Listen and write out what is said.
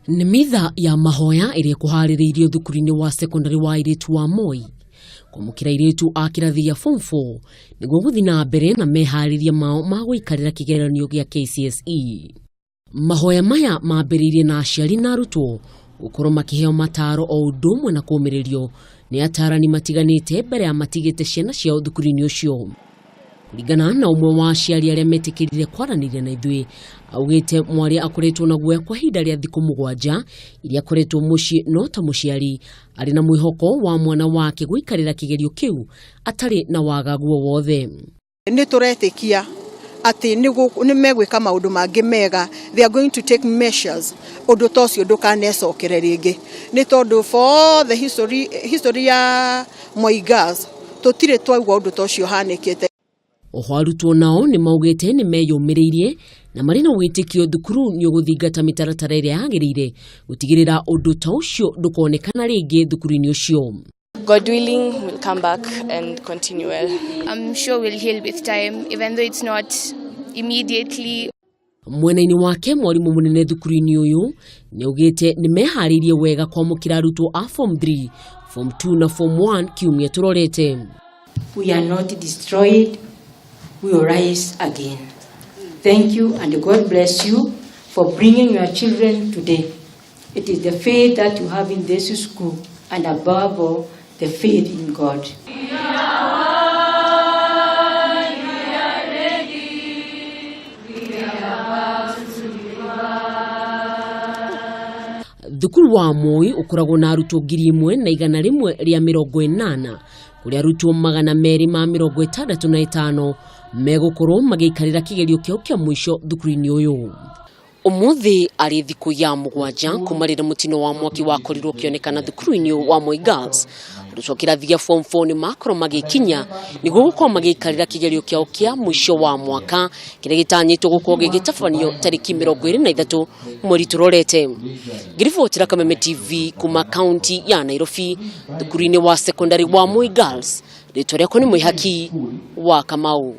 Nĩ mitha ya mahoya ĩrĩa kũharĩrĩirio thukuru-inĩ wa secondary wa airĩtu wa Moi kũmũkĩra airĩtu a kĩrathi gĩa form 4 nĩguo gũthiĩ na mbere na meharĩria mao ma gũikarĩra kĩgeranio gĩa KCSE. Mahoya maya mambĩrĩirie na aciari na arutwo gũkorwo makĩheo mataro o ũndũ ũmwe na kũũmĩrĩrio nĩ atarani matiganĩte mbere ya matigĩte ciana ciao thukuru-inĩ ũcio. Kũringana na ũmwe wa aciari arĩa metĩkĩrire kwaranĩria na ithuĩ, augĩte mwarĩ akoretwo na guoya kwa ihinda rĩa thikũ 7 iria akoretwo mũciĩ, no ta mũciari arĩ na mwĩhoko wa mwana wake gũikarĩra kĩgerio kĩu atarĩ na wagagu o wothe. Nĩ tũretĩkia atĩ nĩ megwĩka maũndũ mangĩ mega. They are going to take measures ũndũ tocio ndũkanecokere rĩngĩ. Nĩ tondũ for the history ya Moi Girls tũtirĩ twaigua ũndũ tocio hanĩkĩte. Oho arutwo nao nĩ maugĩte nĩ meyũmĩrĩirie na marĩ na wĩtĩkio thukuru nĩ ũgũthingata mĩtaratara ĩrĩa yagĩrĩire gũtigĩrĩra ũndũ ta ũcio ndũkonekana rĩngĩ thukuru-inĩ ũcio. God willing, we'll come back and continue well. I'm sure we'll heal with time, even though it's not immediately. Mwena-inĩ wake mwarimũ mũnene thukuru-inĩ ũyũ nĩ augĩte nĩ meharĩirie wega kwamũkĩra arutwo a form 3, form 2 na form 1 kiumia tũrorete. We are not destroyed. We will rise again. Thank you and God bless you for bringing your children today. It is the faith that you have in this school and above all, the faith in God. Thukuru wa Moi ũkoragwo na arutwo 1,180 kũrĩa arutwo 265 megũkorwo magĩikarĩra kĩgerio kĩao kĩa mũico thukuru-inĩ ũyũ. Ũmũthĩ arĩ thikũ ya 7 kuma rĩrĩa mũtino wa mwaki wakorirwo kĩonekana thukuru-inĩ wa Moi Girls. Arutwo a kĩrathi gĩa form 4 nĩ makorwo magĩkinya nĩguo gũkorwo magĩikarĩra kĩgerio kĩao kĩa mũico wa mwaka kĩrĩa gĩtanyĩtwo gũkorwo gĩgĩtabanio tarĩki 23 mweri tũrorete. Ngĩribotera Kameme TV kuma kaunti ya Nairobi thukuru-inĩ wa secondary wa Moi Girls. Rĩtwa rĩakwa nĩ Mwĩhaki wa Kamau.